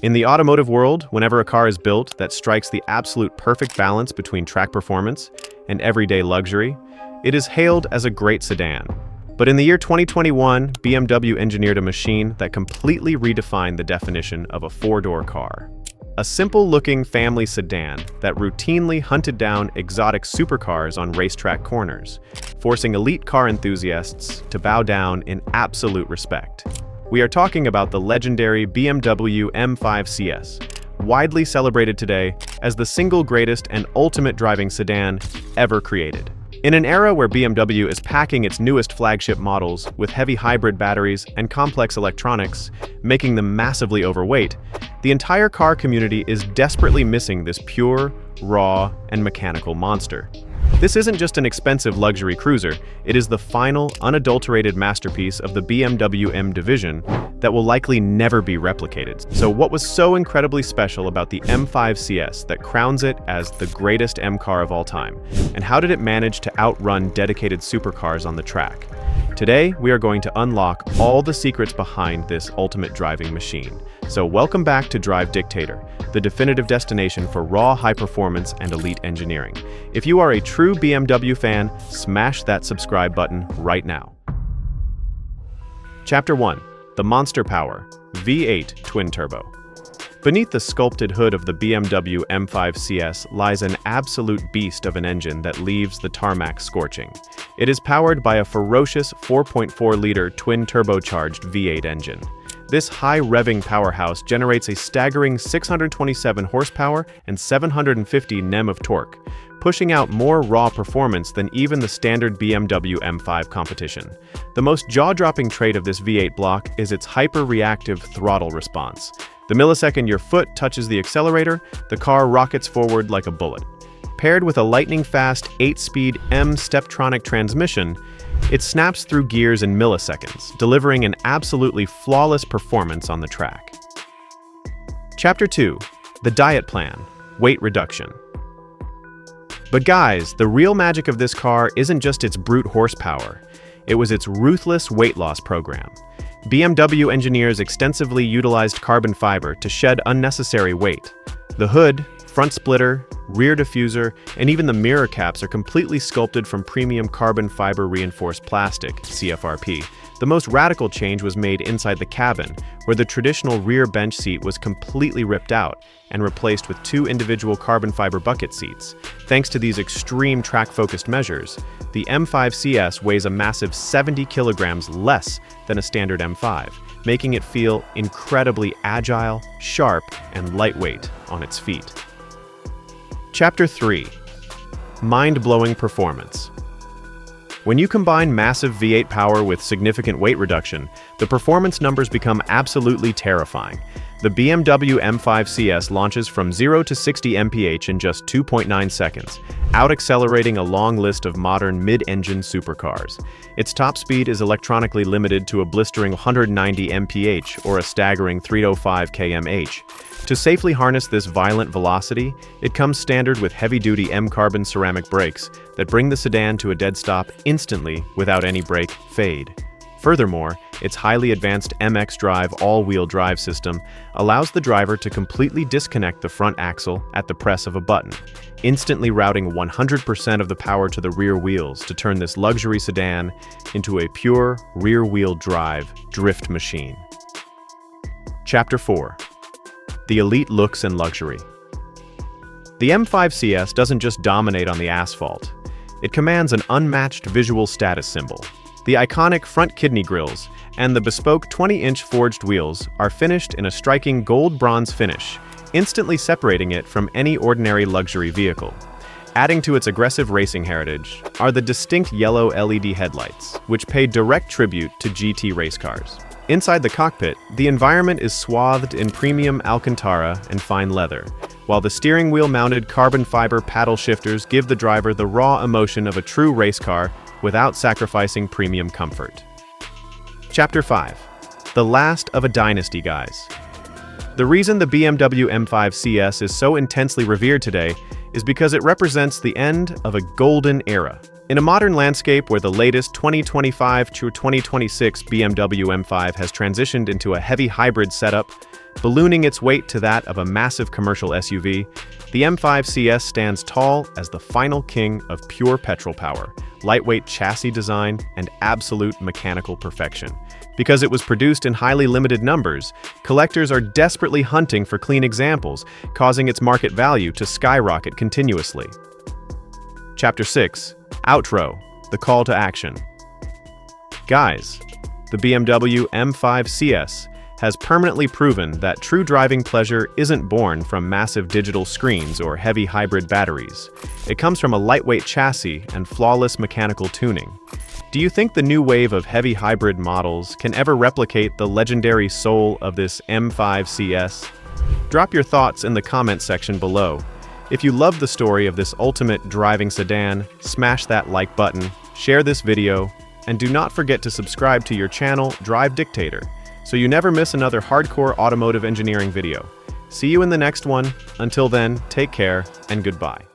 In the automotive world, whenever a car is built that strikes the absolute perfect balance between track performance and everyday luxury, it is hailed as a great sedan. But in the year 2021, BMW engineered a machine that completely redefined the definition of a four-door car. A simple-looking family sedan that routinely hunted down exotic supercars on racetrack corners, forcing elite car enthusiasts to bow down in absolute respect. We are talking about the legendary BMW M5 CS, widely celebrated today as the single greatest and ultimate driving sedan ever created. In an era where BMW is packing its newest flagship models with heavy hybrid batteries and complex electronics, making them massively overweight, the entire car community is desperately missing this pure, raw, and mechanical monster. This isn't just an expensive luxury cruiser, it is the final, unadulterated masterpiece of the BMW M division that will likely never be replicated. So what was so incredibly special about the M5 CS that crowns it as the greatest M car of all time? And how did it manage to outrun dedicated supercars on the track? Today, we are going to unlock all the secrets behind this ultimate driving machine. So welcome back to Drive Dictator, the definitive destination for raw high performance and elite engineering. If you are a true BMW fan, smash that subscribe button right now. Chapter 1. The Monster Power V8 Twin Turbo. Beneath the sculpted hood of the BMW M5 CS lies an absolute beast of an engine that leaves the tarmac scorching. It is powered by a ferocious 4.4-liter twin-turbocharged V8 engine. This high-revving powerhouse generates a staggering 627 horsepower and 750 Nm of torque, pushing out more raw performance than even the standard BMW M5 competition. The most jaw-dropping trait of this V8 block is its hyper-reactive throttle response. The millisecond your foot touches the accelerator, the car rockets forward like a bullet. Paired with a lightning-fast 8-speed M-Steptronic transmission, it snaps through gears in milliseconds, delivering an absolutely flawless performance on the track. Chapter 2. The Diet Plan – Weight Reduction. But guys, the real magic of this car isn't just its brute horsepower. It was its ruthless weight loss program. BMW engineers extensively utilized carbon fiber to shed unnecessary weight. The hood, front splitter, rear diffuser, and even the mirror caps are completely sculpted from premium carbon fiber reinforced plastic, CFRP. The most radical change was made inside the cabin, where the traditional rear bench seat was completely ripped out and replaced with two individual carbon fiber bucket seats. Thanks to these extreme track-focused measures, the M5 CS weighs a massive 70 kilograms less than a standard M5, making it feel incredibly agile, sharp, and lightweight on its feet. Chapter 3. Mind-blowing performance. When you combine massive V8 power with significant weight reduction, the performance numbers become absolutely terrifying. The BMW M5 CS launches from 0 to 60 mph in just 2.9 seconds, out-accelerating a long list of modern mid-engine supercars. Its top speed is electronically limited to a blistering 190 mph or a staggering 305 km/h. To safely harness this violent velocity, it comes standard with heavy-duty M-carbon ceramic brakes that bring the sedan to a dead stop instantly without any brake fade. Furthermore, its highly advanced xDrive all-wheel drive system allows the driver to completely disconnect the front axle at the press of a button, instantly routing 100% of the power to the rear wheels to turn this luxury sedan into a pure rear-wheel drive drift machine. Chapter 4. The elite looks and luxury. The M5 CS doesn't just dominate on the asphalt. It commands an unmatched visual status symbol. The iconic front kidney grills and the bespoke 20-inch forged wheels are finished in a striking gold-bronze finish, instantly separating it from any ordinary luxury vehicle. Adding to its aggressive racing heritage are the distinct yellow LED headlights, which pay direct tribute to GT race cars. Inside the cockpit, the environment is swathed in premium Alcantara and fine leather, while the steering wheel-mounted carbon fiber paddle shifters give the driver the raw emotion of a true race car without sacrificing premium comfort. Chapter 5. The Last of a Dynasty, guys. The reason the BMW M5 CS is so intensely revered today is because it represents the end of a golden era. In a modern landscape where the latest 2025 to 2026 BMW M5 has transitioned into a heavy hybrid setup, Ballooning its weight to that of a massive commercial SUV, the M5 CS stands tall as the final king of pure petrol power, lightweight chassis design, and absolute mechanical perfection. Because it was produced in highly limited numbers, collectors are desperately hunting for clean examples, causing its market value to skyrocket continuously. Chapter 6. Outro. The call to action. Guys, the BMW M5 CS has permanently proven that true driving pleasure isn't born from massive digital screens or heavy hybrid batteries. It comes from a lightweight chassis and flawless mechanical tuning. Do you think the new wave of heavy hybrid models can ever replicate the legendary soul of this M5 CS? Drop your thoughts in the comment section below. If you love the story of this ultimate driving sedan, smash that like button, share this video, and do not forget to subscribe to your channel, Drive Dictator, so you never miss another hardcore automotive engineering video. See you in the next one. Until then, take care and goodbye.